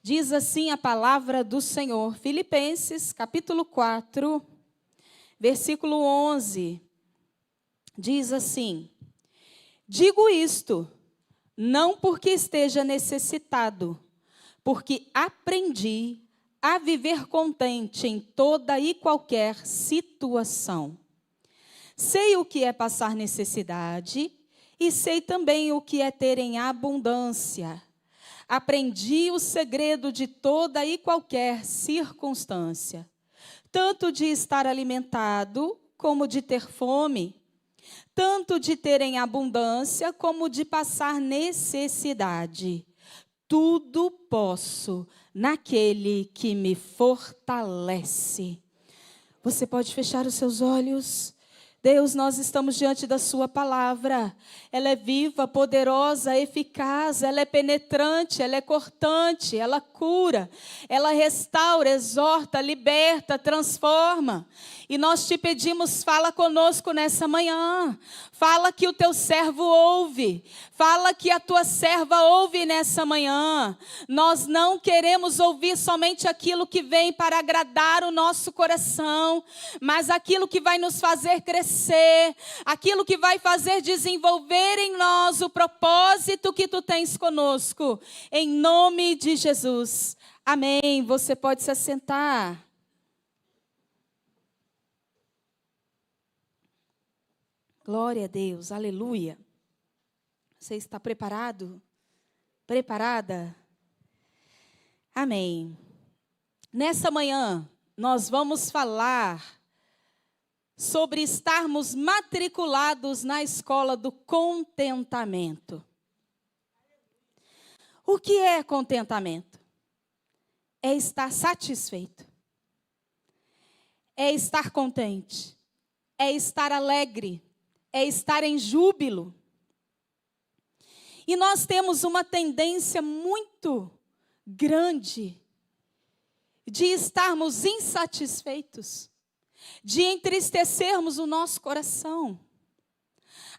Diz assim a palavra do Senhor, Filipenses, capítulo 4, versículo 11. Diz assim: digo isto, não porque esteja necessitado, porque aprendi a viver contente em toda e qualquer situação. Sei o que é passar necessidade e sei também o que é ter em abundância. Aprendi o segredo de toda e qualquer circunstância, tanto de estar alimentado como de ter fome, tanto de ter em abundância como de passar necessidade. Tudo posso naquele que me fortalece. Você pode fechar os seus olhos? Deus, nós estamos diante da sua palavra. Ela é viva, poderosa, eficaz, ela é penetrante, ela é cortante, ela cura, ela restaura, exorta, liberta, transforma. E nós te pedimos, fala conosco nessa manhã. Fala que o teu servo ouve. Fala que a tua serva ouve nessa manhã. Nós não queremos ouvir somente aquilo que vem para agradar o nosso coração, mas aquilo que vai nos fazer crescer, aquilo que vai fazer desenvolver em nós o propósito que tu tens conosco. Em nome de Jesus. Amém. Você pode se assentar. Glória a Deus, aleluia. Você está preparado? Preparada? Amém. Nessa manhã, nós vamos falar sobre estarmos matriculados na escola do contentamento. O que é contentamento? É estar satisfeito. É estar contente. É estar alegre. É estar em júbilo. E nós temos uma tendência muito grande de estarmos insatisfeitos, de entristecermos o nosso coração,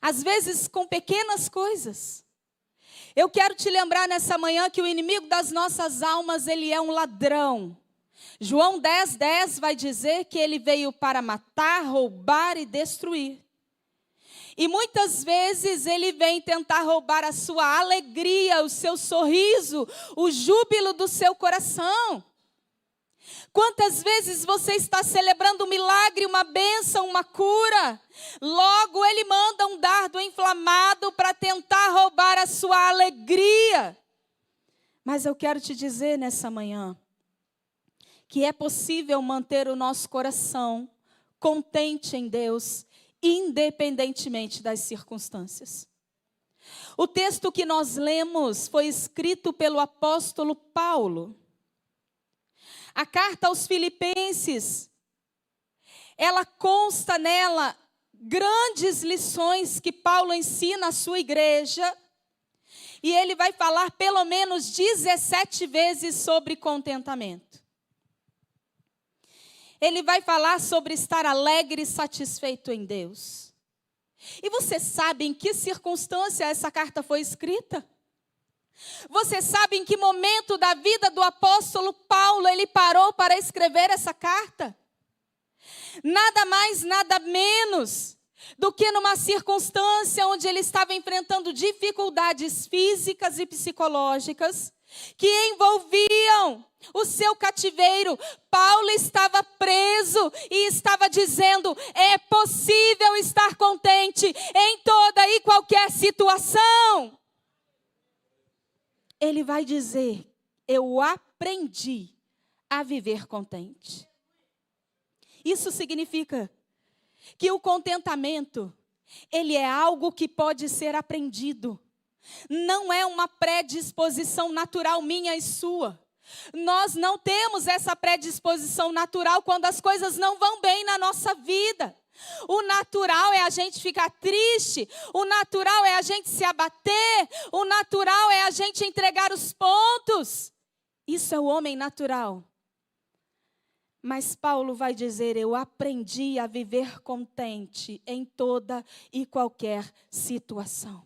às vezes com pequenas coisas. Eu quero te lembrar nessa manhã que o inimigo das nossas almas, ele é um ladrão. João 10:10 vai dizer que ele veio para matar, roubar e destruir. E muitas vezes ele vem tentar roubar a sua alegria, o seu sorriso, o júbilo do seu coração. Quantas vezes você está celebrando um milagre, uma bênção, uma cura? Logo ele manda um dardo inflamado para tentar roubar a sua alegria. Mas eu quero te dizer nessa manhã que é possível manter o nosso coração contente em Deus, independentemente das circunstâncias. O texto que nós lemos foi escrito pelo apóstolo Paulo. A carta aos Filipenses, ela consta nela grandes lições que Paulo ensina à sua igreja. E ele vai falar pelo menos 17 vezes sobre contentamento. Ele vai falar sobre estar alegre e satisfeito em Deus. E você sabe em que circunstância essa carta foi escrita? Você sabe em que momento da vida do apóstolo Paulo ele parou para escrever essa carta? Nada mais, nada menos do que numa circunstância onde ele estava enfrentando dificuldades físicas e psicológicas que envolviam o seu cativeiro. Paulo estava preso e estava dizendo: é possível estar contente em toda e qualquer situação. Ele vai dizer: eu aprendi a viver contente. Isso significa que o contentamento, ele é algo que pode ser aprendido. Não é uma predisposição natural minha e sua. Nós não temos essa predisposição natural quando as coisas não vão bem na nossa vida. O natural é a gente ficar triste, o natural é a gente se abater, o natural é a gente entregar os pontos. Isso é o homem natural. Mas Paulo vai dizer: eu aprendi a viver contente em toda e qualquer situação.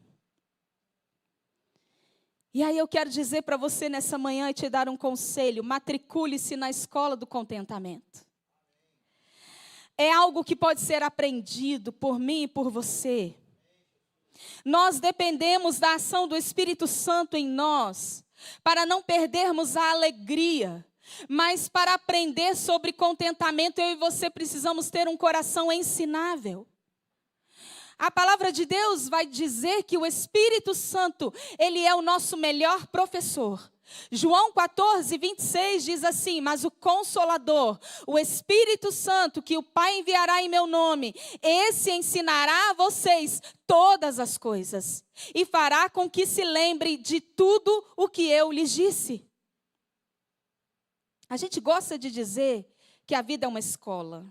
E aí eu quero dizer para você nessa manhã e te dar um conselho: matricule-se na escola do contentamento. É algo que pode ser aprendido por mim e por você. Nós dependemos da ação do Espírito Santo em nós, para não perdermos a alegria. Mas para aprender sobre contentamento, eu e você precisamos ter um coração ensinável. A palavra de Deus vai dizer que o Espírito Santo, ele é o nosso melhor professor. João 14, 26 diz assim: mas o Consolador, o Espírito Santo, que o Pai enviará em meu nome, esse ensinará a vocês todas as coisas e fará com que se lembre de tudo o que eu lhes disse. A gente gosta de dizer que a vida é uma escola.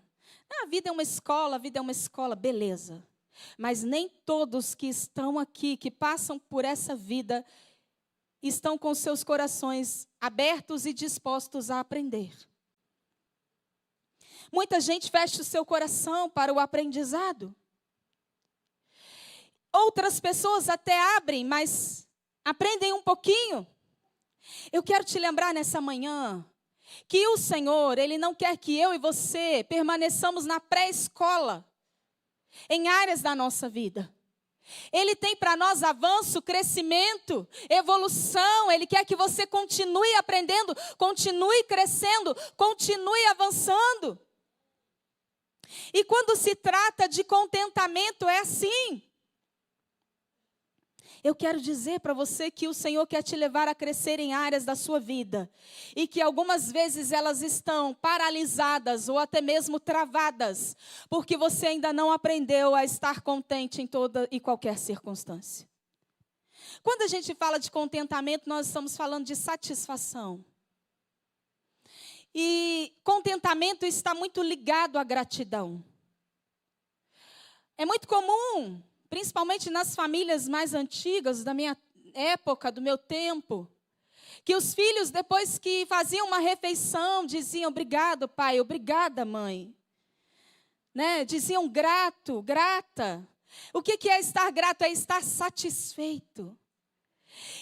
A vida é uma escola, a vida é uma escola, beleza. Mas nem todos que estão aqui, que passam por essa vida, estão com seus corações abertos e dispostos a aprender. Muita gente fecha o seu coração para o aprendizado. Outras pessoas até abrem, mas aprendem um pouquinho. Eu quero te lembrar nessa manhã que o Senhor, Ele não quer que eu e você permaneçamos na pré-escola, em áreas da nossa vida. Ele tem para nós avanço, crescimento, evolução. Ele quer que você continue aprendendo, continue crescendo, continue avançando. E quando se trata de contentamento, é assim. Eu quero dizer para você que o Senhor quer te levar a crescer em áreas da sua vida. E que algumas vezes elas estão paralisadas ou até mesmo travadas. Porque você ainda não aprendeu a estar contente em toda e qualquer circunstância. Quando a gente fala de contentamento, nós estamos falando de satisfação. E contentamento está muito ligado à gratidão. É muito comum, principalmente nas famílias mais antigas, da minha época, do meu tempo, que os filhos, depois que faziam uma refeição, diziam: obrigado, pai, obrigada, mãe. Né? Diziam grato, grata. O que é estar grato? É estar satisfeito.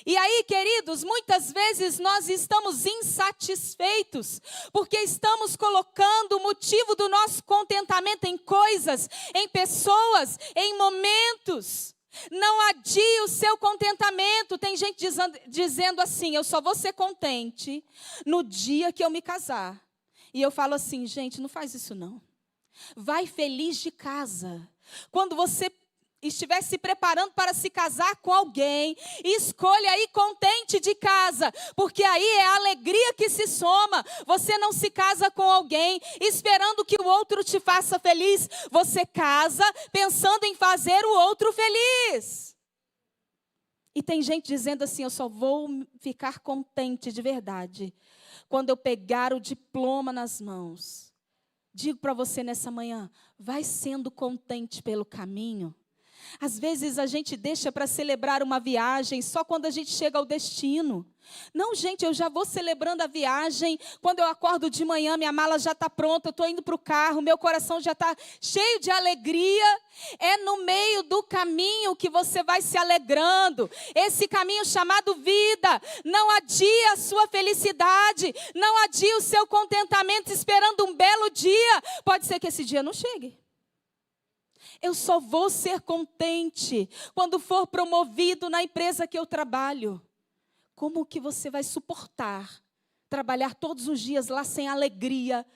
E aí, queridos, muitas vezes nós estamos insatisfeitos, porque estamos colocando o motivo do nosso contentamento em coisas, em pessoas, em momentos. Não adie o seu contentamento. Tem gente dizendo assim: eu só vou ser contente no dia que eu me casar. E eu falo assim: gente, não faz isso não. Vai feliz de casa. Quando você estiver se preparando para se casar com alguém, escolha aí contente de casa, porque aí é a alegria que se soma. Você não se casa com alguém esperando que o outro te faça feliz. Você casa pensando em fazer o outro feliz. E tem gente dizendo assim: eu só vou ficar contente de verdade quando eu pegar o diploma nas mãos. Digo para você nessa manhã: vai sendo contente pelo caminho. Às vezes a gente deixa para celebrar uma viagem só quando a gente chega ao destino. Não, gente, eu já vou celebrando a viagem. Quando eu acordo de manhã, minha mala já está pronta, eu estou indo para o carro, meu coração já está cheio de alegria. É no meio do caminho que você vai se alegrando. Esse caminho chamado vida. Não adie a sua felicidade, não adie o seu contentamento esperando um belo dia. Pode ser que esse dia não chegue. Eu só vou ser contente quando for promovido na empresa que eu trabalho. Como que você vai suportar trabalhar todos os dias lá sem alegria,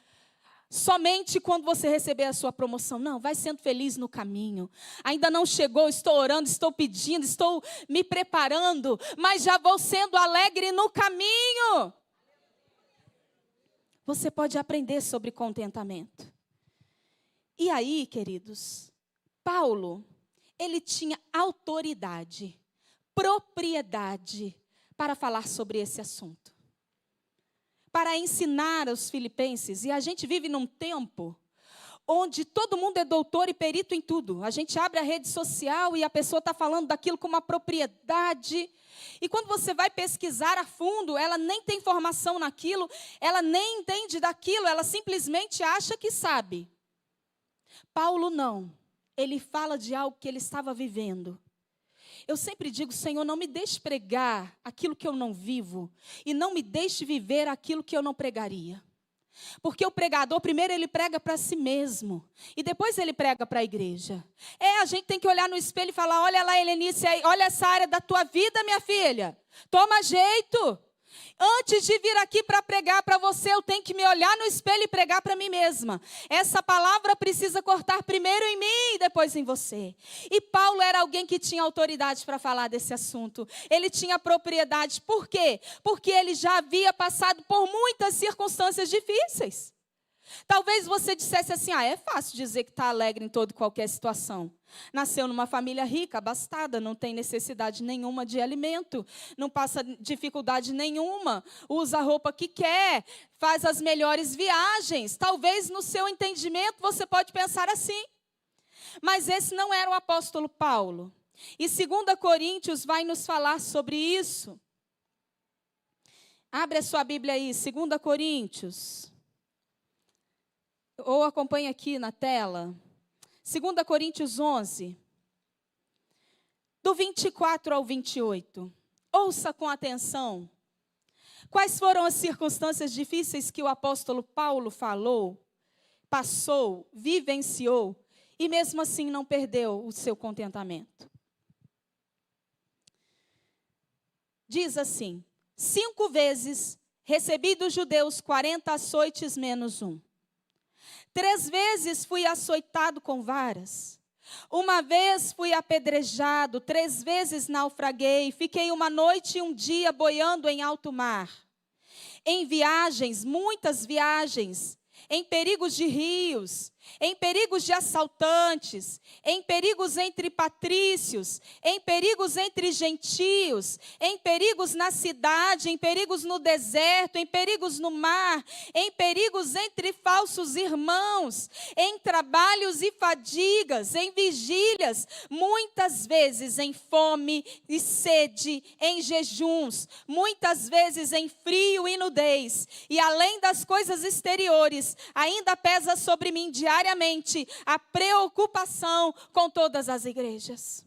somente quando você receber a sua promoção? Não, vai sendo feliz no caminho. Ainda não chegou, estou orando, estou pedindo, estou me preparando, mas já vou sendo alegre no caminho. Você pode aprender sobre contentamento. E aí, queridos, Paulo, ele tinha autoridade, propriedade para falar sobre esse assunto, para ensinar aos filipenses. E a gente vive num tempo onde todo mundo é doutor e perito em tudo. A gente abre a rede social e a pessoa está falando daquilo com uma propriedade. E quando você vai pesquisar a fundo, ela nem tem formação naquilo, ela nem entende daquilo, ela simplesmente acha que sabe. Paulo não. Ele fala de algo que ele estava vivendo. Eu sempre digo, Senhor, não me deixe pregar aquilo que eu não vivo e não me deixe viver aquilo que eu não pregaria. Porque o pregador, primeiro ele prega para si mesmo e depois ele prega para a igreja. A gente tem que olhar no espelho e falar, olha lá, Helenice, olha essa área da tua vida, minha filha. Toma jeito. Antes de vir aqui para pregar para você, eu tenho que me olhar no espelho e pregar para mim mesma. Essa palavra precisa cortar primeiro em mim e depois em você. E Paulo era alguém que tinha autoridade para falar desse assunto. Ele tinha propriedade. Por quê? Porque ele já havia passado por muitas circunstâncias difíceis. Talvez você dissesse assim, é fácil dizer que está alegre em toda e qualquer situação. Nasceu numa família rica, abastada, não tem necessidade nenhuma de alimento, não passa dificuldade nenhuma, usa a roupa que quer, faz as melhores viagens. Talvez no seu entendimento você pode pensar assim. Mas esse não era o apóstolo Paulo. E 2 Coríntios vai nos falar sobre isso. Abre a sua Bíblia aí, 2 Coríntios. Ou acompanha aqui na tela. 2 Coríntios 11, do 24 ao 28. Ouça com atenção. Quais foram as circunstâncias difíceis que o apóstolo Paulo falou, passou, vivenciou, e mesmo assim não perdeu o seu contentamento. Diz assim, 5 vezes recebi dos judeus 40 açoites menos 1. 3 vezes fui açoitado com varas. 1 vez fui apedrejado, 3 vezes naufraguei, fiquei 1 noite e 1 dia boiando em alto mar. Em viagens, muitas viagens, em perigos de rios, em perigos de assaltantes, em perigos entre patrícios, em perigos entre gentios, em perigos na cidade, em perigos no deserto, em perigos no mar, em perigos entre falsos irmãos, em trabalhos e fadigas, em vigílias, muitas vezes em fome e sede, em jejuns, muitas vezes em frio e nudez, e além das coisas exteriores, ainda pesa sobre mim diariamente a preocupação com todas as igrejas.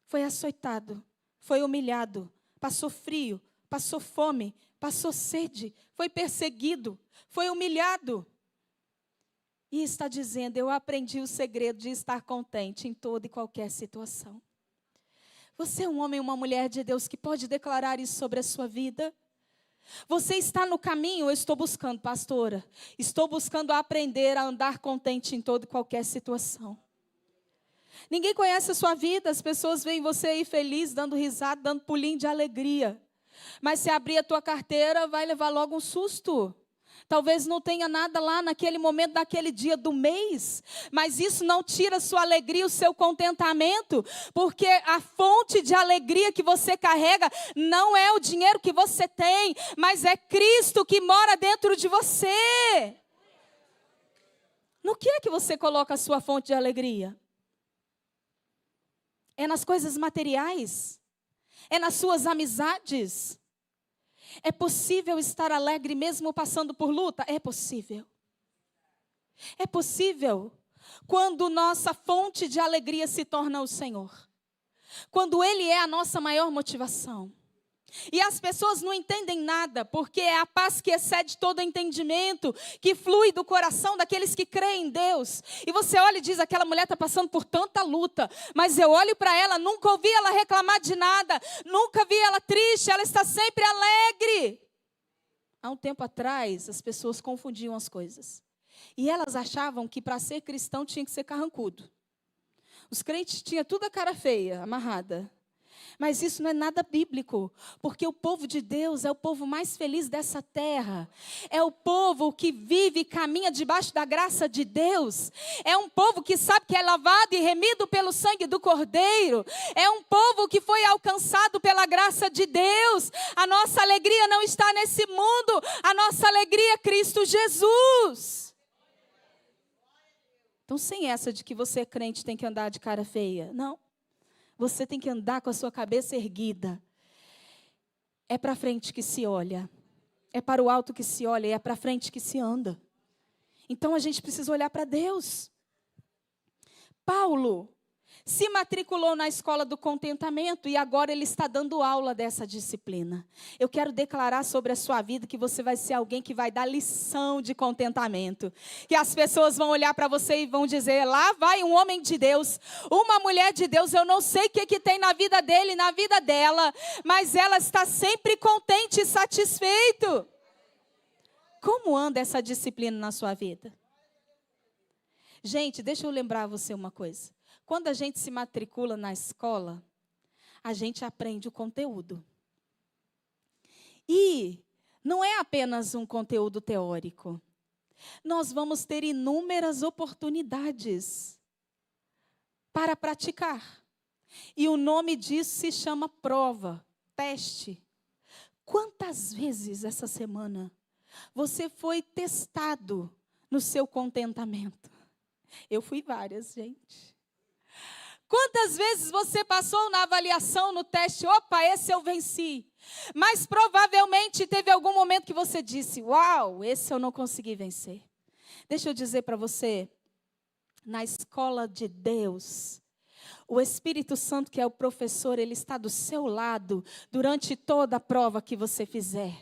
Foi açoitado, foi humilhado, passou frio, passou fome, passou sede, foi perseguido, foi humilhado. E está dizendo, eu aprendi o segredo de estar contente em toda e qualquer situação. Você é um homem e uma mulher de Deus que pode declarar isso sobre a sua vida? Você está no caminho, eu estou buscando, pastora. Estou buscando aprender a andar contente em toda e qualquer situação. Ninguém conhece a sua vida, as pessoas veem você aí feliz, dando risada, dando pulinho de alegria. Mas se abrir a tua carteira, vai levar logo um susto. Talvez não tenha nada lá naquele momento, naquele dia do mês. Mas isso não tira a sua alegria, o seu contentamento. Porque a fonte de alegria que você carrega não é o dinheiro que você tem, mas é Cristo que mora dentro de você. No que é que você coloca a sua fonte de alegria? É nas coisas materiais? É nas suas amizades? É possível estar alegre mesmo passando por luta? É possível. É possível quando nossa fonte de alegria se torna o Senhor. Quando Ele é a nossa maior motivação. E as pessoas não entendem nada, porque é a paz que excede todo entendimento, que flui do coração daqueles que creem em Deus. E você olha e diz, aquela mulher está passando por tanta luta, mas eu olho para ela, nunca ouvi ela reclamar de nada, nunca vi ela triste, ela está sempre alegre. Há um tempo atrás, as pessoas confundiam as coisas. E elas achavam que para ser cristão tinha que ser carrancudo. Os crentes tinham tudo a cara feia, amarrada. Mas isso não é nada bíblico, porque o povo de Deus é o povo mais feliz dessa terra. É o povo que vive e caminha debaixo da graça de Deus. É um povo que sabe que é lavado e remido pelo sangue do Cordeiro. É um povo que foi alcançado pela graça de Deus. A nossa alegria não está nesse mundo, a nossa alegria é Cristo Jesus. Então, sem essa de que você é crente tem que andar de cara feia, não. Você tem que andar com a sua cabeça erguida. É para frente que se olha. É para o alto que se olha e é para frente que se anda. Então a gente precisa olhar para Deus. Paulo, se matriculou na escola do contentamento e agora ele está dando aula dessa disciplina. Eu quero declarar sobre a sua vida que você vai ser alguém que vai dar lição de contentamento. Que as pessoas vão olhar para você e vão dizer, lá vai um homem de Deus, uma mulher de Deus, eu não sei o que tem na vida dele, na vida dela, mas ela está sempre contente e satisfeito. Como anda essa disciplina na sua vida? Gente, deixa eu lembrar você uma coisa. Quando a gente se matricula na escola, a gente aprende o conteúdo. E não é apenas um conteúdo teórico. Nós vamos ter inúmeras oportunidades para praticar. E o nome disso se chama prova, teste. Quantas vezes essa semana você foi testado no seu contentamento? Eu fui várias, gente. Quantas vezes você passou na avaliação, no teste, opa, esse eu venci. Mas provavelmente teve algum momento que você disse, uau, esse eu não consegui vencer. Deixa eu dizer para você, na escola de Deus, o Espírito Santo, que é o professor, ele está do seu lado durante toda a prova que você fizer.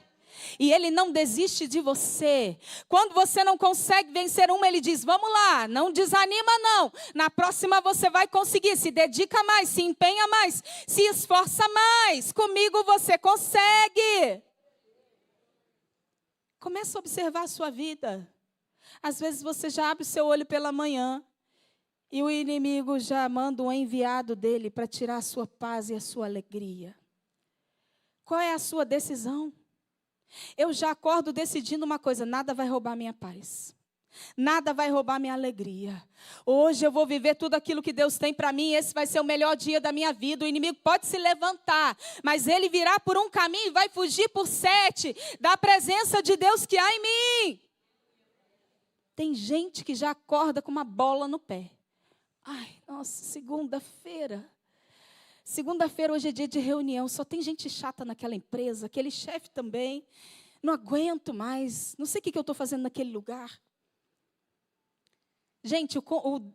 E ele não desiste de você. Quando você não consegue vencer uma, ele diz, vamos lá, não desanima não. Na próxima você vai conseguir, se dedica mais, se empenha mais, se esforça mais. Comigo você consegue. Comece a observar a sua vida. Às vezes você já abre o seu olho pela manhã e o inimigo já manda um enviado dele para tirar a sua paz e a sua alegria. Qual é a sua decisão? Eu já acordo decidindo uma coisa, nada vai roubar minha paz. Nada vai roubar minha alegria. Hoje eu vou viver tudo aquilo que Deus tem para mim, esse vai ser o melhor dia da minha vida. O inimigo pode se levantar, mas ele virá por um caminho e vai fugir por 7 da presença de Deus que há em mim. Tem gente que já acorda com uma bola no pé. Ai, nossa, segunda-feira. Segunda-feira, hoje é dia de reunião, só tem gente chata naquela empresa, aquele chefe também, não aguento mais, não sei o que eu estou fazendo naquele lugar. Gente,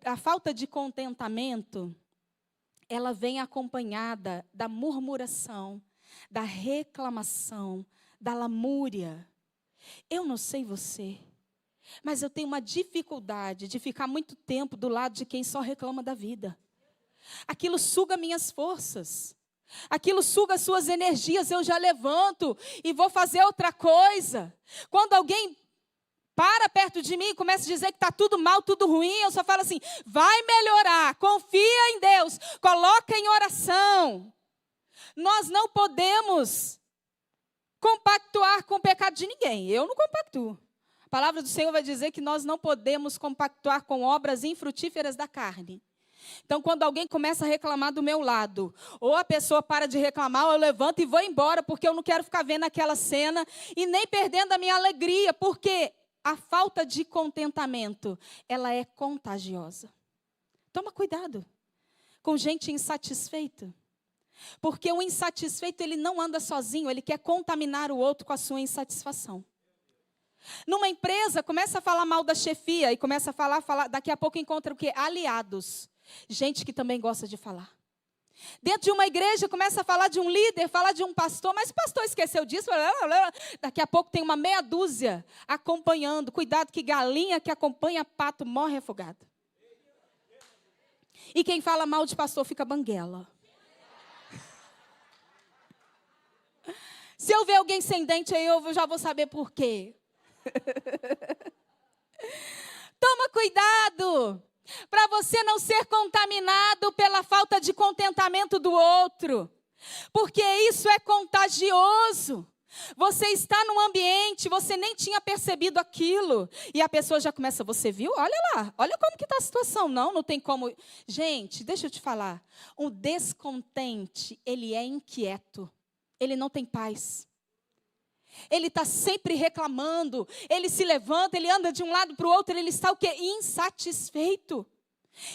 a falta de contentamento, ela vem acompanhada da murmuração, da reclamação, da lamúria. Eu não sei você, mas eu tenho uma dificuldade de ficar muito tempo do lado de quem só reclama da vida. Aquilo suga minhas forças. Aquilo suga suas energias. Eu já levanto e vou fazer outra coisa. Quando alguém para perto de mim e começa a dizer que está tudo mal, tudo ruim, eu só falo assim, vai melhorar, confia em Deus, coloca em oração. Nós não podemos compactuar com o pecado de ninguém. Eu não compactuo. A palavra do Senhor vai dizer que nós não podemos compactuar com obras infrutíferas da carne. Então, quando alguém começa a reclamar do meu lado, ou a pessoa para de reclamar, ou eu levanto e vou embora, porque eu não quero ficar vendo aquela cena e nem perdendo a minha alegria, porque a falta de contentamento, ela é contagiosa. Toma cuidado com gente insatisfeita, porque o insatisfeito, ele não anda sozinho, ele quer contaminar o outro com a sua insatisfação. Numa empresa, começa a falar mal da chefia e começa a falar, daqui a pouco encontra o quê? Aliados. Gente que também gosta de falar. Dentro de uma igreja, começa a falar de um líder, falar de um pastor, mas o pastor esqueceu disso. Daqui a pouco tem uma meia dúzia acompanhando. Cuidado que galinha que acompanha pato morre afogado. E quem fala mal de pastor fica banguela. Se eu ver alguém sem dente aí, eu já vou saber por quê. Toma cuidado para você não ser contaminado pela falta de contentamento do outro, porque isso é contagioso. Você está num ambiente, você nem tinha percebido aquilo, e a pessoa já começa, você viu? Olha lá, olha como que está a situação. Não tem como. Gente, deixa eu te falar, um descontente, ele é inquieto, ele não tem paz. Ele está sempre reclamando, ele se levanta, ele anda de um lado para o outro, ele está o quê? Insatisfeito.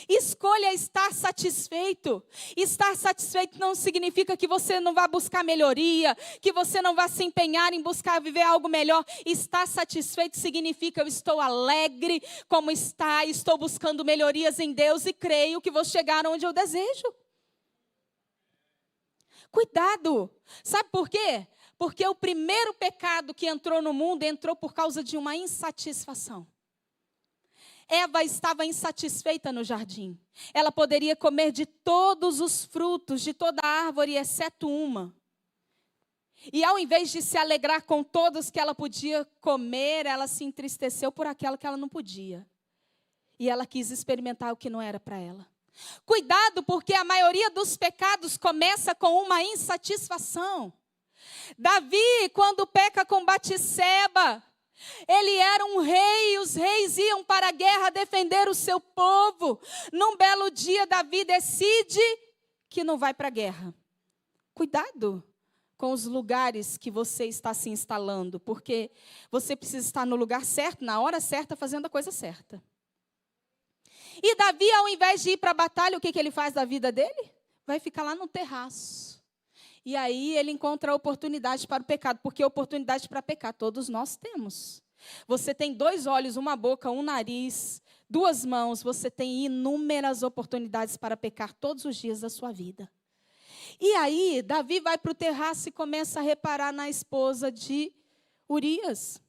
Escolha estar satisfeito. Estar satisfeito não significa que você não vá buscar melhoria, que você não vá se empenhar em buscar viver algo melhor. Estar satisfeito significa eu estou alegre como está, estou buscando melhorias em Deus e creio que vou chegar onde eu desejo. Cuidado! Sabe por quê? Porque o primeiro pecado que entrou no mundo entrou por causa de uma insatisfação. Eva estava insatisfeita no jardim. Ela poderia comer de todos os frutos, de toda a árvore, exceto uma. E ao invés de se alegrar com todos que ela podia comer, ela se entristeceu por aquela que ela não podia. E ela quis experimentar o que não era para ela. Cuidado, porque a maioria dos pecados começa com uma insatisfação. Davi, quando peca com Batseba, ele era um rei, os reis iam para a guerra defender o seu povo. Num belo dia, Davi decide que não vai para a guerra. Cuidado com os lugares que você está se instalando, porque você precisa estar no lugar certo, na hora certa, fazendo a coisa certa. E Davi, ao invés de ir para a batalha, o que ele faz da vida dele? Vai ficar lá no terraço. E aí ele encontra a oportunidade para o pecado, porque oportunidade para pecar todos nós temos. Você tem 2 olhos, uma boca, um nariz, 2 mãos, você tem inúmeras oportunidades para pecar todos os dias da sua vida. E aí Davi vai para o terraço e começa a reparar na esposa de Urias,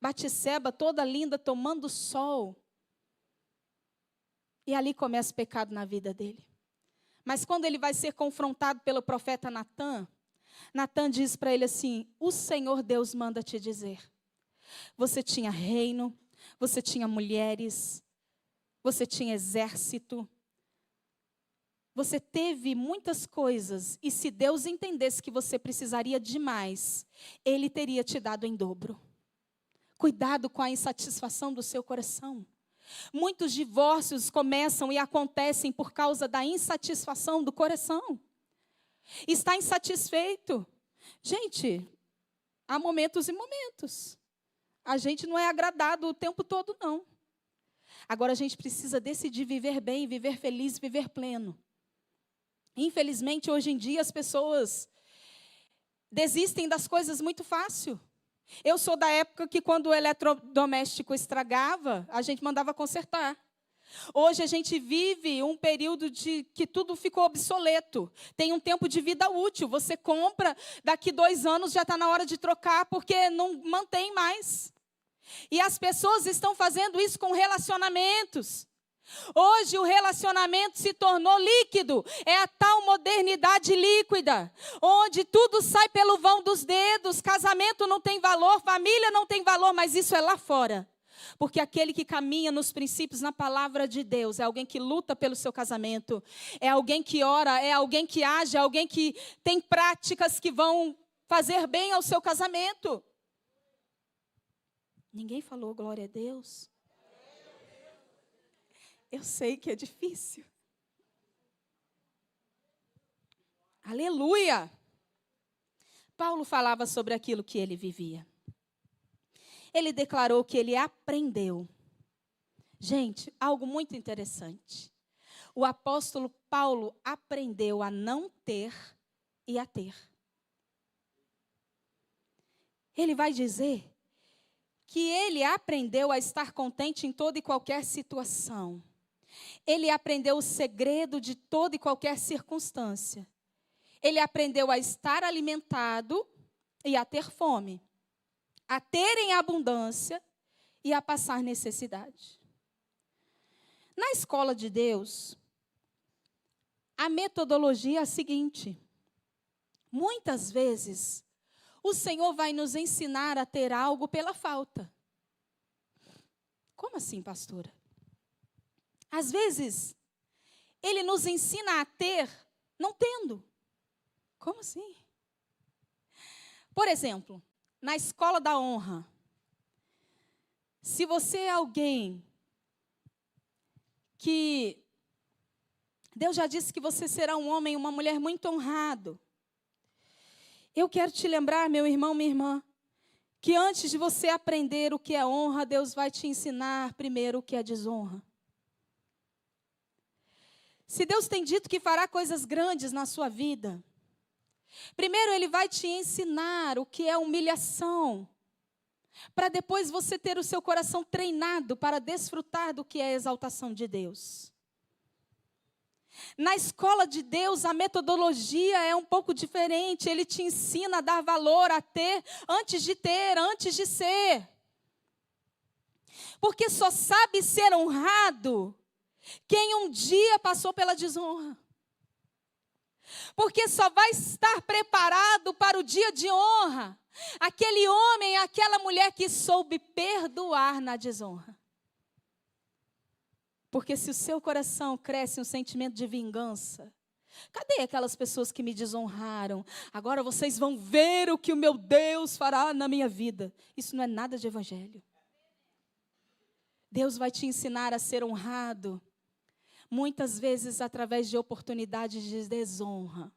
Batseba, toda linda, tomando sol. E ali começa o pecado na vida dele. Mas quando ele vai ser confrontado pelo profeta Natã, Natã diz para ele assim: o Senhor Deus manda te dizer. Você tinha reino, você tinha mulheres, você tinha exército. Você teve muitas coisas. E se Deus entendesse que você precisaria de mais, Ele teria te dado em dobro. Cuidado com a insatisfação do seu coração. Muitos divórcios começam e acontecem por causa da insatisfação do coração. Está insatisfeito. Gente, há momentos e momentos. A gente não é agradado o tempo todo, não. Agora a gente precisa decidir viver bem, viver feliz, viver pleno. Infelizmente, hoje em dia, as pessoas desistem das coisas muito fácil. Eu sou da época que quando o eletrodoméstico estragava, a gente mandava consertar. Hoje a gente vive um período de que tudo ficou obsoleto. Tem um tempo de vida útil. Você compra, daqui 2 anos já está na hora de trocar, porque não mantém mais. E as pessoas estão fazendo isso com relacionamentos. Hoje o relacionamento se tornou líquido, é a tal modernidade líquida, onde tudo sai pelo vão dos dedos, casamento não tem valor, família não tem valor, mas isso é lá fora. Porque aquele que caminha nos princípios, na palavra de Deus, é alguém que luta pelo seu casamento, é alguém que ora, é alguém que age, é alguém que tem práticas que vão fazer bem ao seu casamento. Ninguém falou glória a Deus. Eu sei que é difícil. Aleluia! Paulo falava sobre aquilo que ele vivia. Ele declarou que ele aprendeu. Gente, algo muito interessante. O apóstolo Paulo aprendeu a não ter e a ter. Ele vai dizer que ele aprendeu a estar contente em toda e qualquer situação. Ele aprendeu o segredo de toda e qualquer circunstância. Ele aprendeu a estar alimentado e a ter fome, a ter em abundância e a passar necessidade. Na escola de Deus, a metodologia é a seguinte: muitas vezes, o Senhor vai nos ensinar a ter algo pela falta. Como assim, pastora? Às vezes, Ele nos ensina a ter, não tendo. Como assim? Por exemplo, na escola da honra, se você é alguém que Deus já disse que você será um homem e uma mulher muito honrado, eu quero te lembrar, meu irmão, minha irmã, que antes de você aprender o que é honra, Deus vai te ensinar primeiro o que é desonra. Se Deus tem dito que fará coisas grandes na sua vida, primeiro Ele vai te ensinar o que é humilhação, para depois você ter o seu coração treinado para desfrutar do que é a exaltação de Deus. Na escola de Deus, a metodologia é um pouco diferente. Ele te ensina a dar valor, a ter, antes de ser. Porque só sabe ser honrado quem um dia passou pela desonra. Porque só vai estar preparado para o dia de honra aquele homem, aquela mulher que soube perdoar na desonra. Porque se o seu coração cresce um sentimento de vingança, cadê aquelas pessoas que me desonraram? Agora vocês vão ver o que o meu Deus fará na minha vida. Isso não é nada de evangelho. Deus vai te ensinar a ser honrado, muitas vezes através de oportunidades de desonra.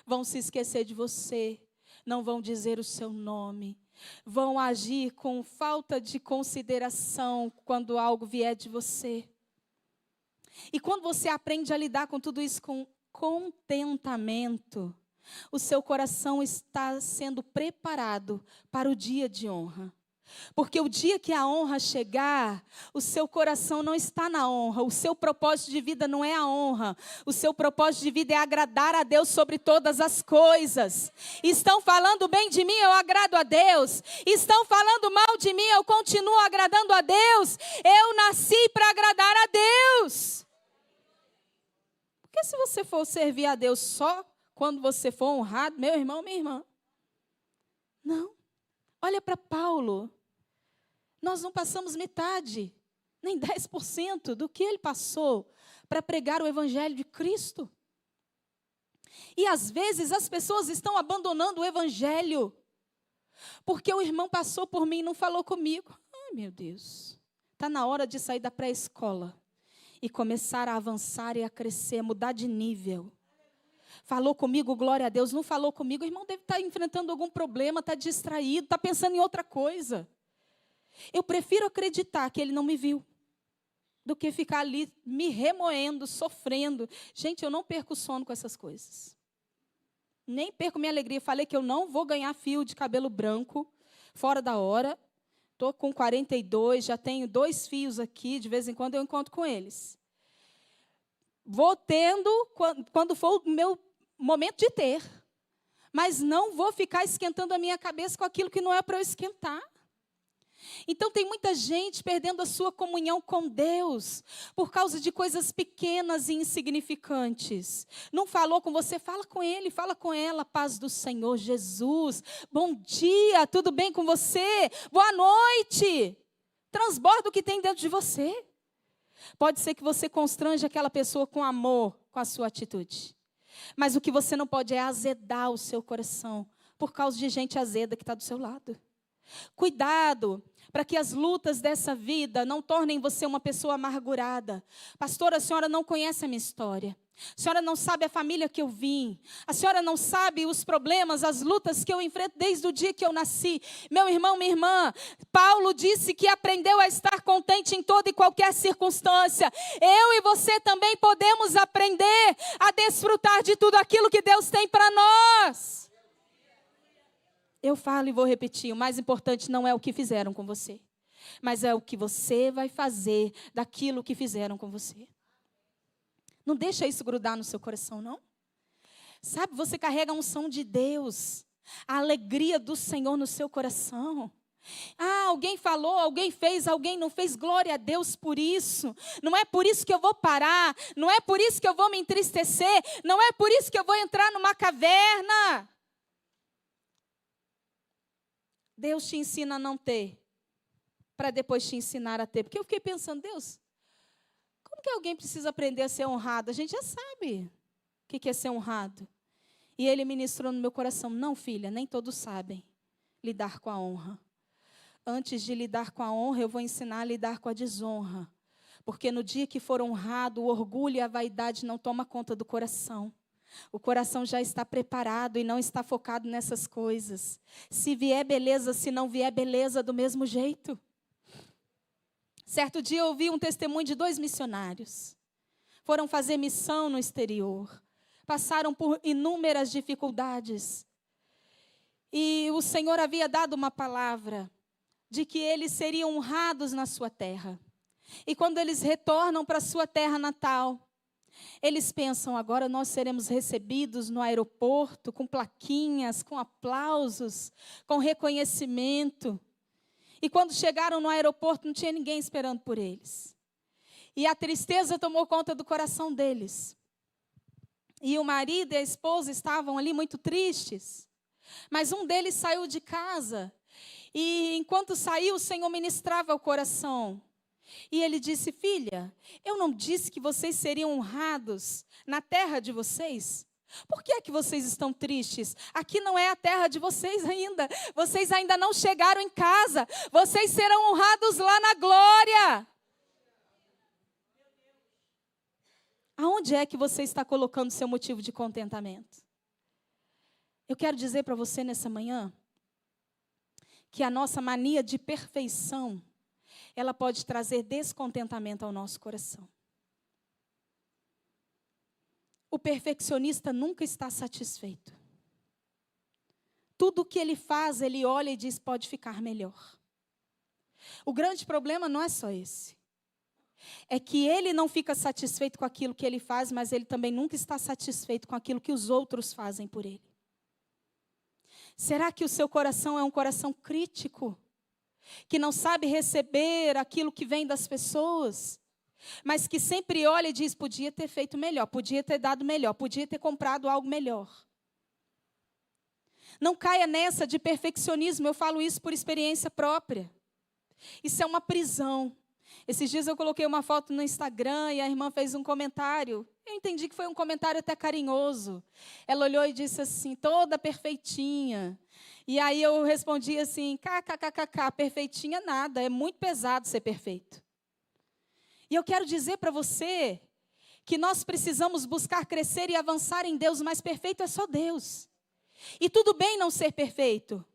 Vão se esquecer de você, não vão dizer o seu nome, vão agir com falta de consideração quando algo vier de você. E quando você aprende a lidar com tudo isso com contentamento, o seu coração está sendo preparado para o dia de honra. Porque o dia que a honra chegar, o seu coração não está na honra, o seu propósito de vida não é a honra, o seu propósito de vida é agradar a Deus sobre todas as coisas. Estão falando bem de mim, eu agrado a Deus. Estão falando mal de mim, eu continuo agradando a Deus. Eu nasci para agradar a Deus. Porque se você for servir a Deus só quando você for honrado, meu irmão, minha irmã, não. Olha para Paulo. Nós não passamos metade, nem 10% do que ele passou para pregar o evangelho de Cristo. E às vezes as pessoas estão abandonando o evangelho, porque o irmão passou por mim e não falou comigo. Ai, meu Deus, está na hora de sair da pré-escola e começar a avançar e a crescer, mudar de nível. Falou comigo, glória a Deus. Não falou comigo, o irmão deve estar enfrentando algum problema, está distraído, está pensando em outra coisa. Eu prefiro acreditar que ele não me viu, do que ficar ali me remoendo, sofrendo. Gente, eu não perco sono com essas coisas. Nem perco minha alegria. Falei que eu não vou ganhar fio de cabelo branco, fora da hora. Estou com 42, já tenho 2 fios aqui, de vez em quando eu encontro com eles. Vou tendo quando for o meu momento de ter. Mas não vou ficar esquentando a minha cabeça com aquilo que não é para eu esquentar. Então tem muita gente perdendo a sua comunhão com Deus por causa de coisas pequenas e insignificantes. Não falou com você? Fala com ele, fala com ela. Paz do Senhor Jesus. Bom dia, tudo bem com você? Boa noite. Transborda o que tem dentro de você. Pode ser que você constranja aquela pessoa com amor, com a sua atitude. Mas o que você não pode é azedar o seu coração por causa de gente azeda que está do seu lado. Cuidado para que as lutas dessa vida não tornem você uma pessoa amargurada. Pastora, a senhora não conhece a minha história. A senhora não sabe a família que eu vim. A senhora não sabe os problemas, as lutas que eu enfrento desde o dia que eu nasci. Meu irmão, minha irmã, Paulo disse que aprendeu a estar contente em toda e qualquer circunstância. Eu e você também podemos aprender a desfrutar de tudo aquilo que Deus tem para nós. Eu falo e vou repetir, o mais importante não é o que fizeram com você, mas é o que você vai fazer daquilo que fizeram com você. Não deixa isso grudar no seu coração, não. Sabe, você carrega a unção de Deus, a alegria do Senhor no seu coração. Ah, alguém falou, alguém fez, alguém não fez, glória a Deus por isso. Não é por isso que eu vou parar, não é por isso que eu vou me entristecer, não é por isso que eu vou entrar numa caverna. Deus te ensina a não ter, para depois te ensinar a ter. Porque eu fiquei pensando, Deus, como que alguém precisa aprender a ser honrado? A gente já sabe o que é ser honrado. E Ele ministrou no meu coração, não, filha, nem todos sabem lidar com a honra. Antes de lidar com a honra, eu vou ensinar a lidar com a desonra. Porque no dia que for honrado, o orgulho e a vaidade não tomam conta do coração. O coração já está preparado e não está focado nessas coisas. Se vier beleza, se não vier beleza, do mesmo jeito. Certo dia eu ouvi um testemunho de 2 missionários. foram fazer missão no exterior, passaram por inúmeras dificuldades. E o Senhor havia dado uma palavra de que eles seriam honrados na sua terra. E quando eles retornam para a sua terra natal, eles pensam, agora nós seremos recebidos no aeroporto com plaquinhas, com aplausos, com reconhecimento. E quando chegaram no aeroporto, não tinha ninguém esperando por eles. E a tristeza tomou conta do coração deles. E o marido e a esposa estavam ali muito tristes. Mas um deles saiu de casa. E enquanto saiu, o Senhor ministrava o coração. E ele disse, filha, eu não disse que vocês seriam honrados na terra de vocês? Por que é que vocês estão tristes? Aqui não é a terra de vocês ainda. Vocês ainda não chegaram em casa. Vocês serão honrados lá na glória. Aonde é que você está colocando seu motivo de contentamento? Eu quero dizer para você nessa manhã que a nossa mania de perfeição, ela pode trazer descontentamento ao nosso coração. O perfeccionista nunca está satisfeito. Tudo o que ele faz, ele olha e diz, pode ficar melhor. O grande problema não é só esse. É que ele não fica satisfeito com aquilo que ele faz, mas ele também nunca está satisfeito com aquilo que os outros fazem por ele. Será que o seu coração é um coração crítico? Que não sabe receber aquilo que vem das pessoas? Mas que sempre olha e diz, podia ter feito melhor, podia ter dado melhor, podia ter comprado algo melhor. Não caia nessa de perfeccionismo, eu falo isso por experiência própria. Isso é uma prisão. Esses dias eu coloquei uma foto no Instagram e a irmã fez um comentário. Eu entendi que foi um comentário até carinhoso. Ela olhou e disse assim, toda perfeitinha. E aí eu respondi assim, kkkk, perfeitinha nada, é muito pesado ser perfeito. E eu quero dizer para você que nós precisamos buscar crescer e avançar em Deus, mas perfeito é só Deus. E tudo bem não ser perfeito.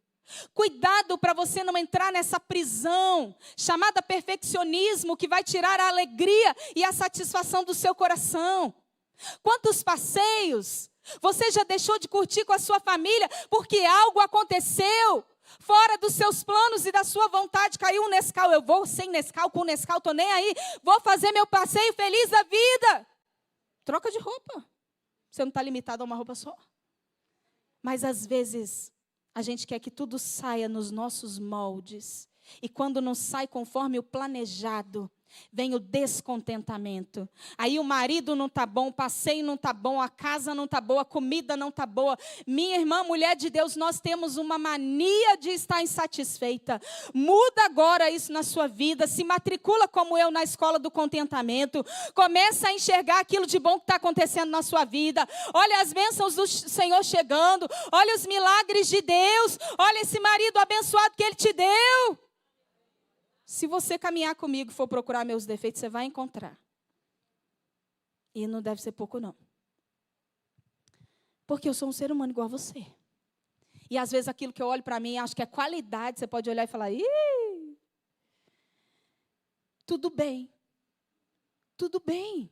Cuidado para você não entrar nessa prisão chamada perfeccionismo que vai tirar a alegria e a satisfação do seu coração. Quantos passeios você já deixou de curtir com a sua família porque algo aconteceu fora dos seus planos e da sua vontade? Caiu um Nescau, eu vou sem Nescau, com Nescau, estou nem aí, vou fazer meu passeio feliz da vida. Troca de roupa. Você não está limitado a uma roupa só. Mas às vezes a gente quer que tudo saia nos nossos moldes. E quando não sai conforme o planejado, vem o descontentamento. Aí o marido não está bom, o passeio não está bom, a casa não está boa, a comida não está boa. Minha irmã, mulher de Deus, nós temos uma mania de estar insatisfeita. Muda agora isso na sua vida. Se matricula como eu na escola do contentamento. Começa a enxergar aquilo de bom que está acontecendo na sua vida. Olha as bênçãos do Senhor chegando. Olha os milagres de Deus. Olha esse marido abençoado que Ele te deu. Se você caminhar comigo e for procurar meus defeitos, você vai encontrar. E não deve ser pouco, não. Porque eu sou um ser humano igual a você. E às vezes aquilo que eu olho para mim, acho que é qualidade, você pode olhar e falar, ih, tudo bem. Tudo bem.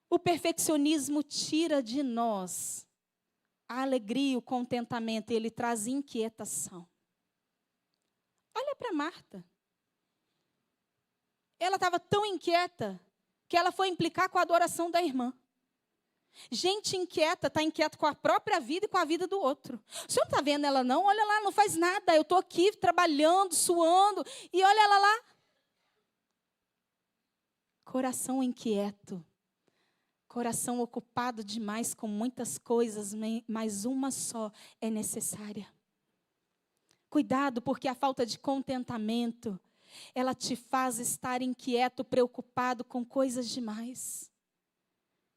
O perfeccionismo tira de nós a alegria, o contentamento, e ele traz inquietação. Olha para Marta. Ela estava tão inquieta que ela foi implicar com a adoração da irmã. Gente inquieta está inquieta com a própria vida e com a vida do outro. O senhor não está vendo ela não? Olha lá, não faz nada. Eu estou aqui trabalhando, suando. E olha ela lá. Coração inquieto. Coração ocupado demais com muitas coisas, mas uma só é necessária. Cuidado, porque a falta de contentamento, ela te faz estar inquieto, preocupado com coisas demais.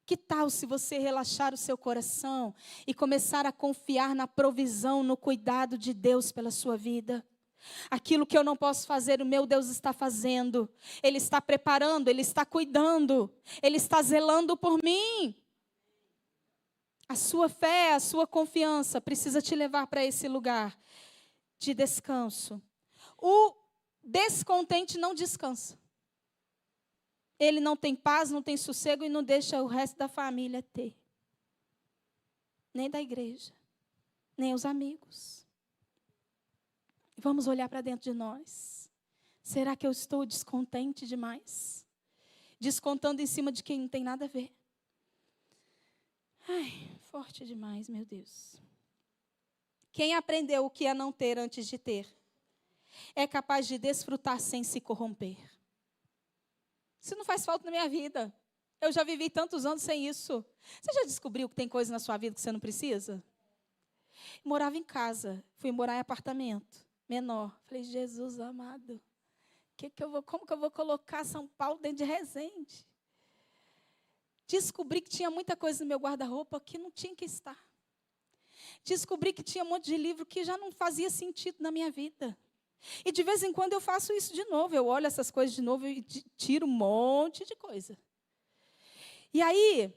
Que tal se você relaxar o seu coração e começar a confiar na provisão, no cuidado de Deus pela sua vida? Aquilo que eu não posso fazer, o meu Deus está fazendo. Ele está preparando, Ele está cuidando, Ele está zelando por mim. A sua fé, a sua confiança precisa te levar para esse lugar de descanso. O descontente não descansa. ele não tem paz, não tem sossego e não deixa o resto da família ter. Nem da igreja, nem os amigos. Vamos olhar para dentro de nós. Será que eu estou descontente demais? Descontando em cima de quem não tem nada a ver. Ai, forte demais, meu Deus. Quem aprendeu o que é não ter antes de ter, é capaz de desfrutar sem se corromper. Isso não faz falta na minha vida. Eu já vivi tantos anos sem isso. Você já descobriu que tem coisa na sua vida que você não precisa? Morava em casa, fui morar em apartamento menor. Falei, Jesus amado, como que eu vou colocar São Paulo dentro de Resende? Descobri que tinha muita coisa no meu guarda-roupa que não tinha que estar. Descobri que tinha um monte de livro que já não fazia sentido na minha vida. E de vez em quando eu faço isso de novo. Eu olho essas coisas de novo e tiro um monte de coisa. E aí,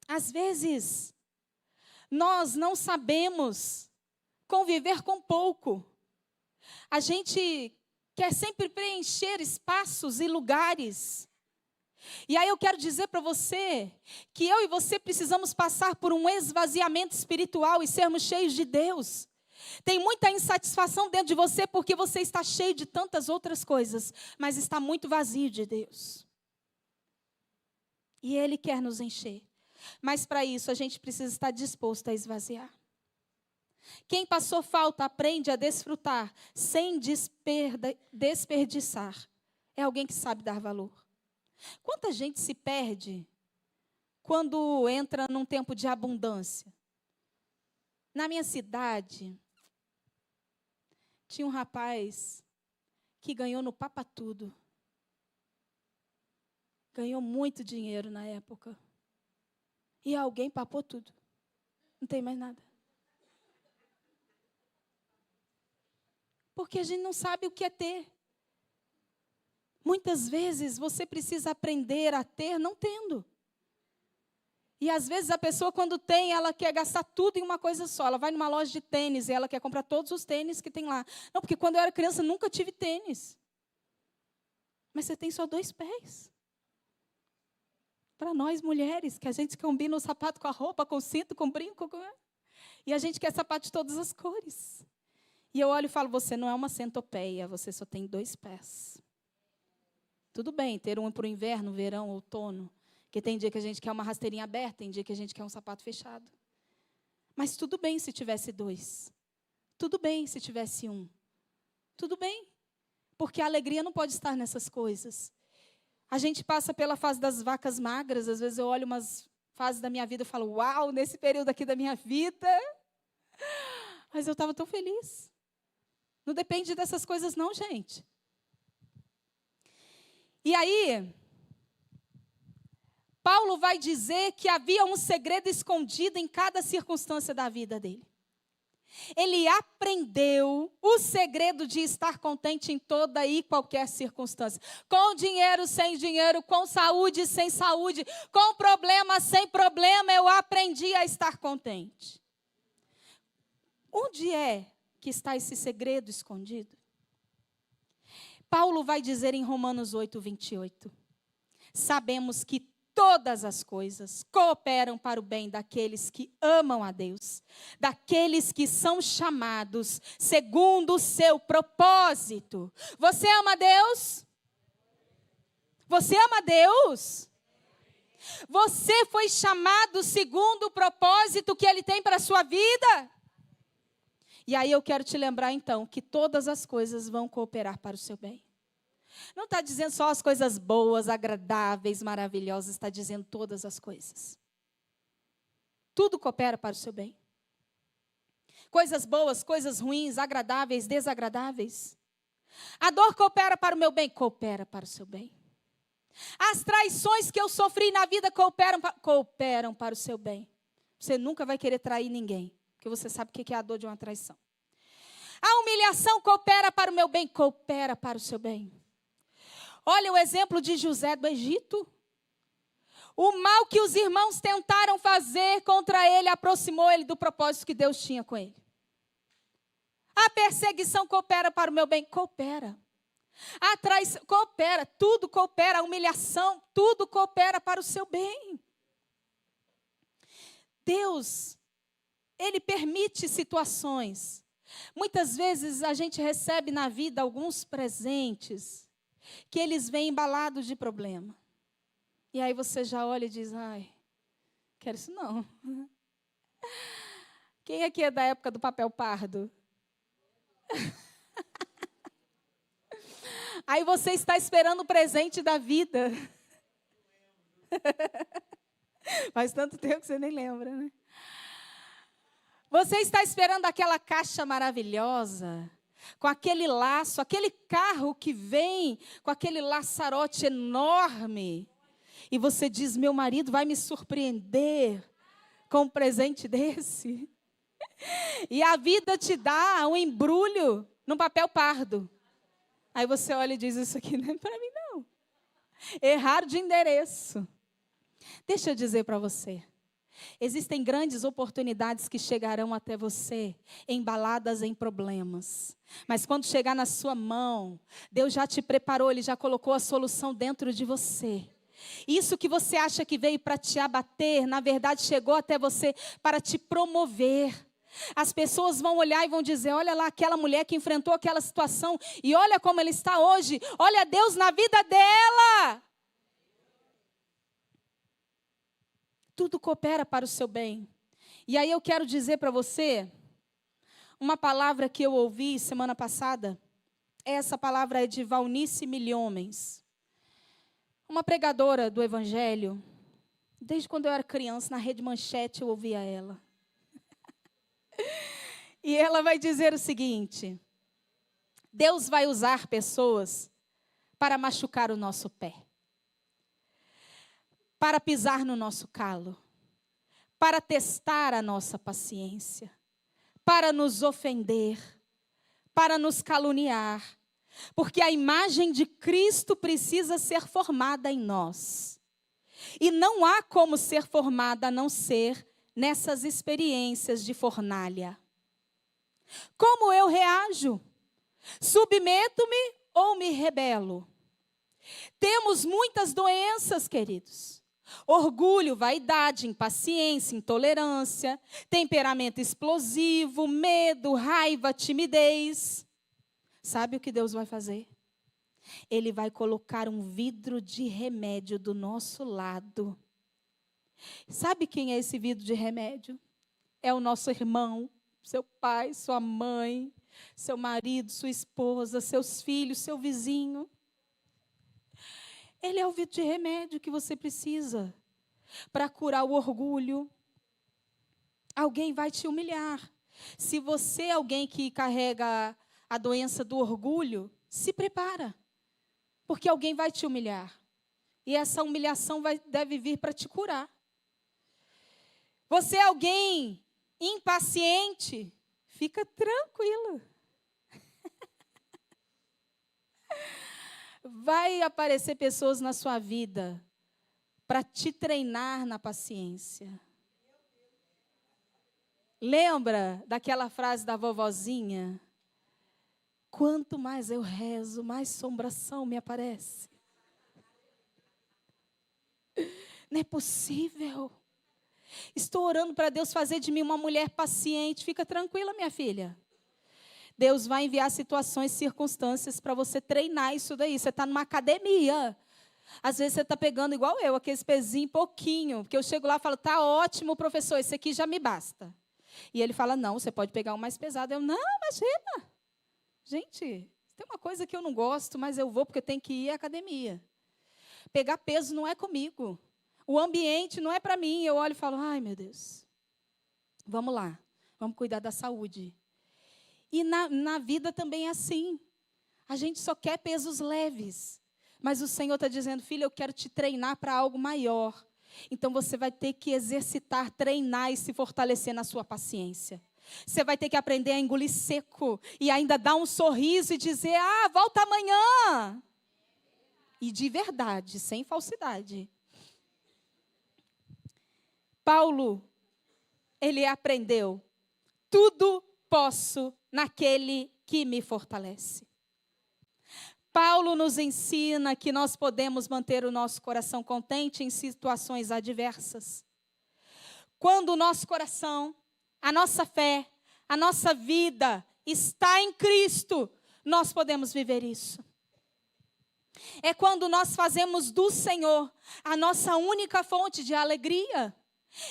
às vezes, nós não sabemos conviver com pouco. A gente quer sempre preencher espaços e lugares. E aí eu quero dizer para você que eu e você precisamos passar por um esvaziamento espiritual e sermos cheios de Deus. Tem muita insatisfação dentro de você porque você está cheio de tantas outras coisas, mas está muito vazio de Deus. E Ele quer nos encher. Mas para isso a gente precisa estar disposto a esvaziar. Quem passou falta aprende a desfrutar sem desperdiçar. É alguém que sabe dar valor. Quanta gente se perde quando entra num tempo de abundância? Na minha cidade, tinha um rapaz que ganhou no Papa Tudo. Ganhou muito dinheiro na época. E alguém papou tudo. Não tem mais nada. Porque a gente não sabe o que é ter. Muitas vezes você precisa aprender a ter não tendo. E às vezes a pessoa quando tem, ela quer gastar tudo em uma coisa só. Ela vai numa loja de tênis e ela quer comprar todos os tênis que tem lá. Não, porque quando eu era criança nunca tive tênis. Mas você tem só 2 pés. Para nós mulheres, que a gente combina o sapato com a roupa, com o cinto, com o brinco. E a gente quer sapato de todas as cores. E eu olho e falo, você não é uma centopeia, você só tem 2 pés. Tudo bem, ter um para o inverno, verão, outono. Porque tem dia que a gente quer uma rasteirinha aberta, tem dia que a gente quer um sapato fechado. Mas tudo bem se tivesse 2. Tudo bem se tivesse 1. Tudo bem. Porque a alegria não pode estar nessas coisas. A gente passa pela fase das vacas magras. Às vezes eu olho umas fases da minha vida e falo, uau, nesse período aqui da minha vida. Mas eu estava tão feliz. Não depende dessas coisas não, gente. E aí, Paulo vai dizer que havia um segredo escondido em cada circunstância da vida dele. Ele aprendeu o segredo de estar contente em toda e qualquer circunstância. Com dinheiro, sem dinheiro, com saúde, sem saúde, com problema, sem problema, eu aprendi a estar contente. Onde é que está esse segredo escondido? Paulo vai dizer em Romanos 8, 28. Sabemos que todas as coisas cooperam para o bem daqueles que amam a Deus, daqueles que são chamados segundo o seu propósito. Você ama Deus? Você ama Deus? Você foi chamado segundo o propósito que Ele tem para a sua vida? E aí eu quero te lembrar então que todas as coisas vão cooperar para o seu bem. Não está dizendo só as coisas boas, agradáveis, maravilhosas, está dizendo todas as coisas. Tudo coopera para o seu bem. Coisas boas, coisas ruins, agradáveis, desagradáveis. A dor coopera para o meu bem? Coopera para o seu bem. As traições que eu sofri na vida cooperam para o seu bem. Você nunca vai querer trair ninguém, porque você sabe o que é a dor de uma traição. A humilhação coopera para o meu bem? Coopera para o seu bem. Olha o exemplo de José do Egito. O mal que os irmãos tentaram fazer contra ele aproximou ele do propósito que Deus tinha com ele. A perseguição coopera para o meu bem? Coopera. Coopera, tudo coopera, a humilhação, tudo coopera para o seu bem. Deus, Ele permite situações. Muitas vezes a gente recebe na vida alguns presentes que eles vêm embalados de problema. E aí você já olha e diz, ai, quero isso não. Quem aqui é da época do papel pardo? Aí você está esperando o presente da vida. Faz tanto tempo que você nem lembra, né? Você está esperando aquela caixa maravilhosa, com aquele laço, aquele carro que vem com aquele laçarote enorme. E você diz, meu marido vai me surpreender com um presente desse. E a vida te dá um embrulho num papel pardo. Aí você olha e diz, isso aqui não é para mim não. Errar de endereço. Deixa eu dizer para você. Existem grandes oportunidades que chegarão até você, embaladas em problemas. Mas quando chegar na sua mão, Deus já te preparou, Ele já colocou a solução dentro de você. Isso que você acha que veio para te abater, na verdade chegou até você para te promover. As pessoas vão olhar e vão dizer, olha lá aquela mulher que enfrentou aquela situação e olha como ela está hoje, olha Deus na vida dela. Tudo coopera para o seu bem. E aí eu quero dizer para você, uma palavra que eu ouvi semana passada, essa palavra é de Valnice Milhomens, uma pregadora do Evangelho. Desde quando eu era criança, na Rede Manchete, eu ouvia ela. E ela vai dizer o seguinte, Deus vai usar pessoas para machucar o nosso pé, para pisar no nosso calo, para testar a nossa paciência, para nos ofender, para nos caluniar, porque a imagem de Cristo precisa ser formada em nós. E não há como ser formada a não ser nessas experiências de fornalha. Como eu reajo? Submeto-me ou me rebelo? Temos muitas doenças, queridos. Orgulho, vaidade, impaciência, intolerância, temperamento explosivo, medo, raiva, timidez. Sabe o que Deus vai fazer? Ele vai colocar um vidro de remédio do nosso lado. Sabe quem é esse vidro de remédio? É o nosso irmão, seu pai, sua mãe, seu marido, sua esposa, seus filhos, seu vizinho. Ele é o vidro de remédio que você precisa para curar o orgulho. Alguém vai te humilhar. Se você é alguém que carrega a doença do orgulho, se prepara, porque alguém vai te humilhar. E essa humilhação deve vir para te curar. Você é alguém impaciente, fica tranquilo. Vai aparecer pessoas na sua vida para te treinar na paciência. Lembra daquela frase da vovozinha? Quanto mais eu rezo, mais assombração me aparece. Não é possível. Estou orando para Deus fazer de mim uma mulher paciente. Fica tranquila, minha filha. Deus vai enviar situações, circunstâncias para você treinar isso daí. Você está numa academia. Às vezes você está pegando igual eu, aqueles pezinhos pouquinho. Porque eu chego lá e falo, tá ótimo, professor, esse aqui já me basta. E ele fala, não, você pode pegar um mais pesado. Eu, não, imagina. Gente, tem uma coisa que eu não gosto, mas eu vou porque eu tenho que ir à academia. Pegar peso não é comigo. O ambiente não é para mim. Eu olho e falo, ai meu Deus, vamos lá, vamos cuidar da saúde. E na vida também é assim. A gente só quer pesos leves. Mas o Senhor está dizendo, filha, eu quero te treinar para algo maior. Então você vai ter que exercitar, treinar e se fortalecer na sua paciência. Você vai ter que aprender a engolir seco e ainda dar um sorriso e dizer, volta amanhã. E de verdade, sem falsidade. Paulo, ele aprendeu, tudo posso naquele que me fortalece. Paulo nos ensina que nós podemos manter o nosso coração contente em situações adversas. Quando o nosso coração, a nossa fé, a nossa vida está em Cristo, nós podemos viver isso. É quando nós fazemos do Senhor a nossa única fonte de alegria.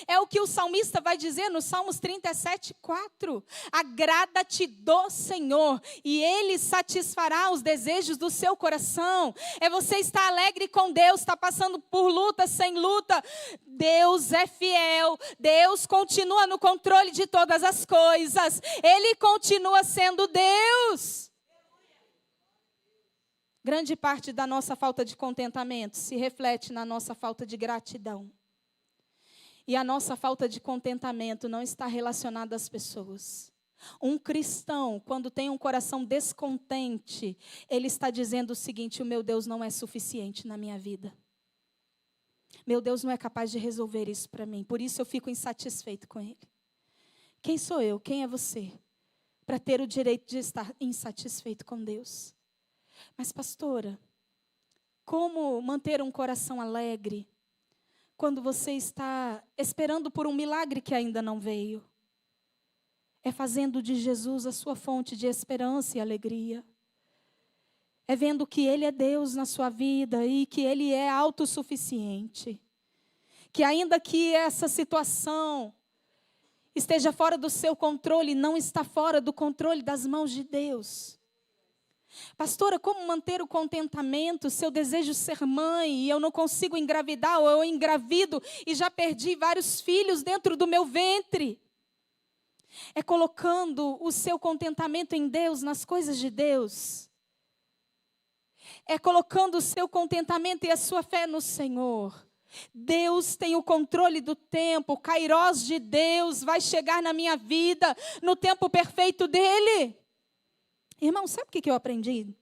É o que o salmista vai dizer no Salmos 37:4. Agrada-te do Senhor e Ele satisfará os desejos do seu coração. É você estar alegre com Deus, está passando por luta, sem luta. Deus é fiel, Deus continua no controle de todas as coisas. Ele continua sendo Deus. Grande parte da nossa falta de contentamento se reflete na nossa falta de gratidão. E a nossa falta de contentamento não está relacionada às pessoas. Um cristão, quando tem um coração descontente, ele está dizendo o seguinte: o meu Deus não é suficiente na minha vida. Meu Deus não é capaz de resolver isso para mim, por isso eu fico insatisfeito com Ele. Quem sou eu? Quem é você? Para ter o direito de estar insatisfeito com Deus. Mas pastora, como manter um coração alegre quando você está esperando por um milagre que ainda não veio? É fazendo de Jesus a sua fonte de esperança e alegria. É vendo que Ele é Deus na sua vida e que Ele é autossuficiente. Que ainda que essa situação esteja fora do seu controle, não está fora do controle das mãos de Deus. Pastora, como manter o contentamento se eu desejo ser mãe e eu não consigo engravidar, ou eu engravido e já perdi vários filhos dentro do meu ventre? É colocando o seu contentamento em Deus, nas coisas de Deus. É colocando o seu contentamento e a sua fé no Senhor. Deus tem o controle do tempo, o kairós de Deus vai chegar na minha vida no tempo perfeito dEle. Irmão, sabe o que eu aprendi?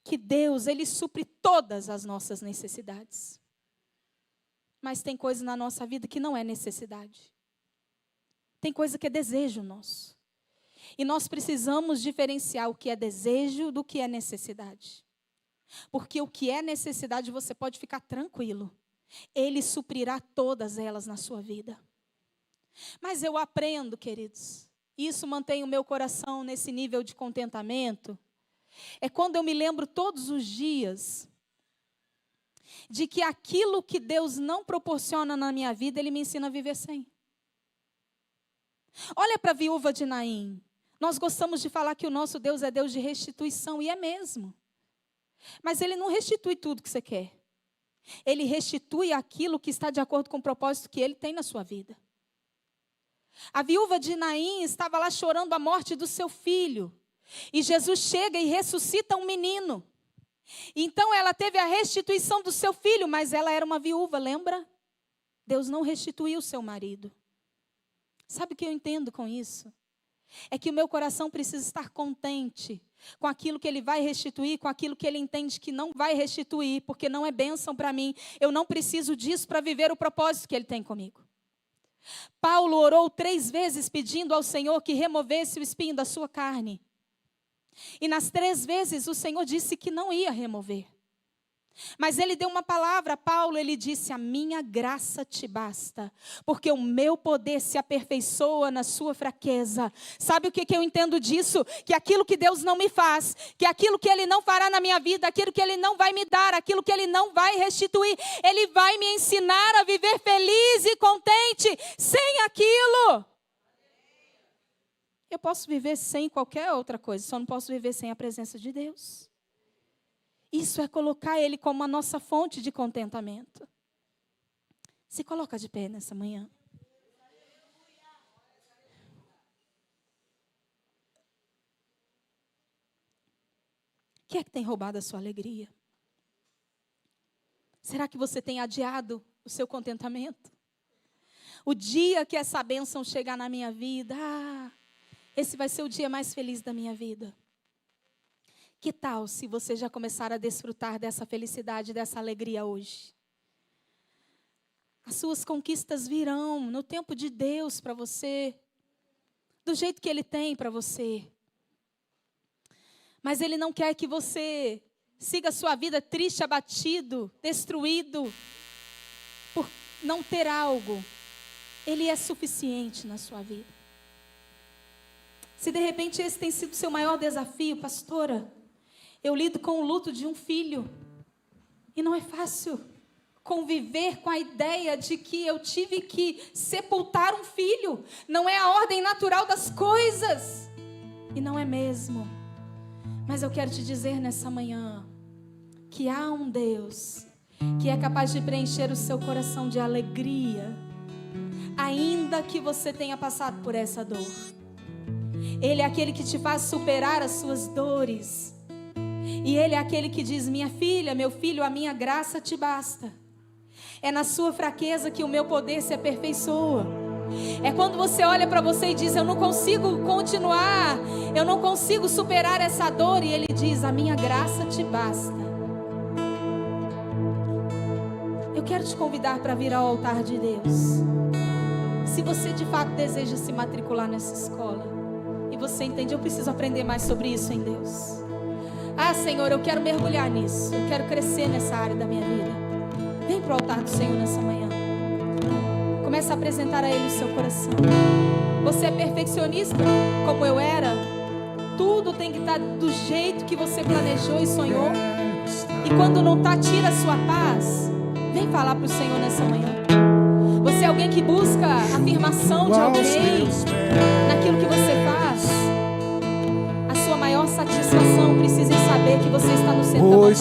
Que Deus, Ele supre todas as nossas necessidades. Mas tem coisa na nossa vida que não é necessidade. Tem coisa que é desejo nosso. E nós precisamos diferenciar o que é desejo do que é necessidade. Porque o que é necessidade, você pode ficar tranquilo. Ele suprirá todas elas na sua vida. Mas eu aprendo, queridos, isso mantém o meu coração nesse nível de contentamento, é quando eu me lembro todos os dias de que aquilo que Deus não proporciona na minha vida, Ele me ensina a viver sem. Olha para a viúva de Naim. Nós gostamos de falar que o nosso Deus é Deus de restituição, e é mesmo. Mas Ele não restitui tudo que você quer. Ele restitui aquilo que está de acordo com o propósito que Ele tem na sua vida. A viúva de Naim estava lá chorando a morte do seu filho. E Jesus chega e ressuscita um menino. Então ela teve a restituição do seu filho, mas ela era uma viúva, lembra? Deus não restituiu o seu marido. Sabe o que eu entendo com isso? É que o meu coração precisa estar contente com aquilo que Ele vai restituir, com aquilo que Ele entende que não vai restituir, porque não é bênção para mim. Eu não preciso disso para viver o propósito que Ele tem comigo. Paulo orou 3 vezes pedindo ao Senhor que removesse o espinho da sua carne. E nas 3 vezes o Senhor disse que não ia remover. Mas Ele deu uma palavra a Paulo, Ele disse: a minha graça te basta, porque o meu poder se aperfeiçoa na sua fraqueza. Sabe o que eu entendo disso? Que aquilo que Deus não me faz, que aquilo que Ele não fará na minha vida, aquilo que Ele não vai me dar, aquilo que Ele não vai restituir, Ele vai me ensinar a viver feliz e contente sem aquilo. Eu posso viver sem qualquer outra coisa, só não posso viver sem a presença de Deus. Isso é colocar Ele como a nossa fonte de contentamento. Se coloca de pé nessa manhã. O que é que tem roubado a sua alegria? Será que você tem adiado o seu contentamento? O dia que essa bênção chegar na minha vida, esse vai ser o dia mais feliz da minha vida. Que tal se você já começar a desfrutar dessa felicidade, dessa alegria hoje? As suas conquistas virão no tempo de Deus para você, do jeito que Ele tem para você. Mas Ele não quer que você siga a sua vida triste, abatido, destruído, por não ter algo. Ele é suficiente na sua vida. Se de repente esse tem sido o seu maior desafio, pastora, eu lido com o luto de um filho. E não é fácil conviver com a ideia de que eu tive que sepultar um filho. Não é a ordem natural das coisas. E não é mesmo. Mas eu quero te dizer nessa manhã que há um Deus que é capaz de preencher o seu coração de alegria, ainda que você tenha passado por essa dor. Ele é aquele que te faz superar as suas dores. E Ele é aquele que diz: minha filha, meu filho, a minha graça te basta. É na sua fraqueza que o meu poder se aperfeiçoa. É quando você olha para você e diz: eu não consigo continuar, eu não consigo superar essa dor. E Ele diz: a minha graça te basta. Eu quero te convidar para vir ao altar de Deus. Se você de fato deseja se matricular nessa escola, e você entende: eu preciso aprender mais sobre isso em Deus. Ah, Senhor, eu quero mergulhar nisso, eu quero crescer nessa área da minha vida. Vem para o altar do Senhor nessa manhã. Começa a apresentar a Ele o seu coração. Você é perfeccionista, como eu era? Tudo tem que estar do jeito que você planejou e sonhou. E quando não está, tira a sua paz. Vem falar para o Senhor nessa manhã. Você é alguém que busca a afirmação de alguém naquilo que você faz? A sua maior satisfação precisa em saber que você está no centro da vontade.